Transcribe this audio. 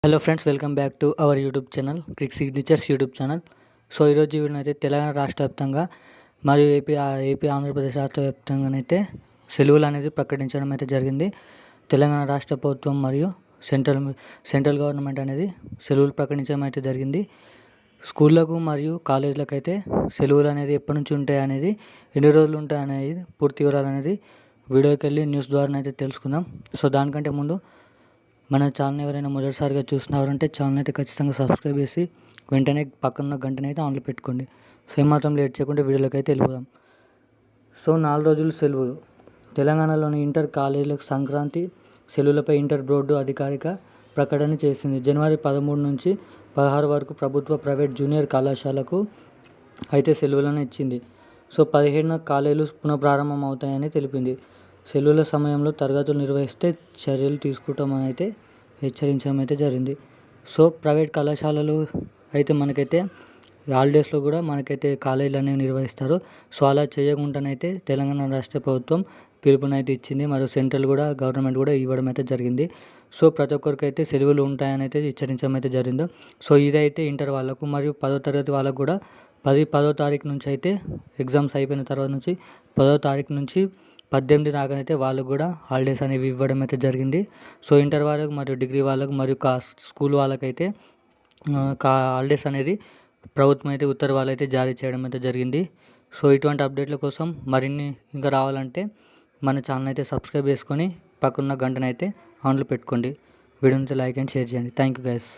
Hello friends, welcome back to our YouTube channel Crick signatures YouTube channel. So ఈరోజు video అయితే తెలంగాణ రాష్ట్ర వ్యాప్తంగా మరియు ఏపీ ఆంధ్రప్రదేశ్ రాష్ట్ర వ్యాప్తంగానైతే సెలవులు అనేది ప్రకటించడం అయితే జరిగింది. తెలంగాణ రాష్ట్ర ప్రభుత్వం మరియు సెంట్రల్ గవర్నమెంట్ అనేది సెలవులు ప్రకటించడం అయితే జరిగింది. స్కూళ్ళకు మరియు కాలేజీలకు అయితే సెలవులు అనేది ఎప్పటి నుంచి ఉంటాయి అనేది, ఎన్ని రోజులు ఉంటాయి అనేది పూర్తి వివరాలు అనేది వీడియోకి వెళ్ళి న్యూస్ ద్వారా అయితే తెలుసుకుందాం. సో దానికంటే ముందు మన ఛానల్ ఎవరైనా మొదటిసారిగా చూస్తున్నారంటే ఛానల్ అయితే ఖచ్చితంగా సబ్స్క్రైబ్ చేసి వెంటనే పక్కన గంటను అయితే ఆన్లో పెట్టుకోండి. సో ఏమాత్రం లేట్ చేయకుండా వీడియోలోకి అయితే వెళ్ళిపోదాం. సో 4 రోజులు సెలవులు. తెలంగాణలోని ఇంటర్ కాలేజీలకు సంక్రాంతి సెలవులపై ఇంటర్ బోర్డు అధికారిక ప్రకటన చేసింది. జనవరి 13 నుంచి 16 వరకు ప్రభుత్వ, ప్రైవేట్, జూనియర్ కళాశాలకు అయితే సెలవులను ఇచ్చింది. సో 17న కాలేజీలు పునఃప్రారంభం అవుతాయని తెలిపింది. సెలవుల సమయంలో తరగతులు నిర్వహిస్తే చర్యలు తీసుకుంటామని అయితే హెచ్చరించడం అయితే జరిగింది. సో ప్రైవేట్ కళాశాలలు అయితే మనకైతే హాలిడేస్లో కూడా మనకైతే కాలేజీలు అనేవి నిర్వహిస్తారు. సో అలా చేయకుండానైతే తెలంగాణ రాష్ట్ర ప్రభుత్వం పిలుపునైతే ఇచ్చింది. మరియు సెంట్రల్ కూడా గవర్నమెంట్ కూడా ఇవ్వడం అయితే జరిగింది. సో ప్రతి ఒక్కరికి అయితే సెలవులు ఉంటాయని అయితే హెచ్చరించడం అయితే జరిగింది. సో ఇదైతే ఇంటర్ వాళ్ళకు మరియు 10వ తరగతి వాళ్ళకు కూడా 10వ తారీఖు నుంచి అయితే ఎగ్జామ్స్ అయిపోయిన తర్వాత నుంచి 10వ తారీఖు నుంచి 18 దాకా అయితే వాళ్ళకు కూడా హాలిడేస్ అనేవి ఇవ్వడం అయితే జరిగింది. సో ఇంటర్ వాళ్ళకు మరియు డిగ్రీ వాళ్ళకు మరియు స్కూల్ వాళ్ళకైతే హాలిడేస్ అనేది ప్రభుత్వం అయితే ఉత్తర్వులు అయితే జారీ చేయడం అయితే జరిగింది. సో ఇటువంటి అప్డేట్ల కోసం మరిన్ని ఇంకా రావాలంటే మన ఛానల్ అయితే సబ్స్క్రైబ్ చేసుకొని పక్కన గంటనైతే ఆన్లో పెట్టుకోండి. వీడియోని లైక్ అండ్ షేర్ చేయండి. Thank you guys.